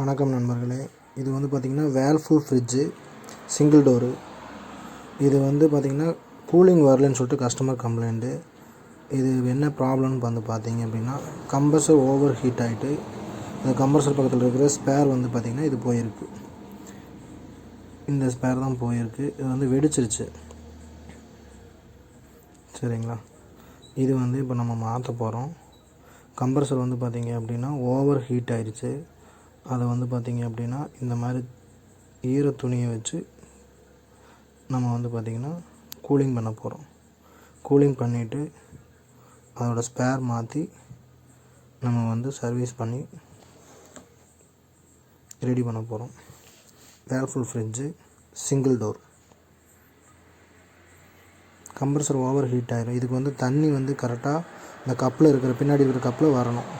வணக்கம் நண்பர்களே. இது வந்து பார்த்திங்கன்னா வேர்ல்பூல் ஃப்ரிட்ஜு சிங்கிள் டோரு. இது வந்து பார்த்திங்கன்னா கூலிங் வரலன்னு சொல்லிட்டு கஸ்டமர் கம்ப்ளைண்ட்டு. இது என்ன ப்ராப்ளம்னு வந்து பார்த்திங்க அப்படின்னா, கம்ப்ரஸர் ஓவர் ஹீட் ஆகிட்டு இந்த கம்ப்ரஸர் பக்கத்தில் இருக்கிற ஸ்பேர் வந்து பார்த்திங்கன்னா இது போயிருக்கு. இந்த ஸ்பேர் தான் போயிருக்கு. இது வந்து வெடிச்சிருச்சு. சரிங்களா? இது வந்து இப்போ நம்ம மாற்ற போகிறோம். கம்ப்ரஸர் வந்து பார்த்திங்க அப்படின்னா ஓவர் ஹீட் ஆகிடுச்சு. அதை வந்து பார்த்திங்க அப்படின்னா இந்த மாதிரி ஈர துணியை வச்சு நம்ம வந்து பார்த்திங்கன்னா கூலிங் பண்ண போகிறோம். கூலிங் பண்ணிவிட்டு அதோடய ஸ்பேர் மாற்றி நம்ம வந்து சர்வீஸ் பண்ணி ரெடி பண்ண போகிறோம். Whirlpool fridge single door. Compressor over heat ஆகிடும். இதுக்கு வந்து தண்ணி வந்து கரெக்டாக இந்த கப்பில் இருக்கிற பின்னாடி இருக்கிற கப்பில் வரணும்.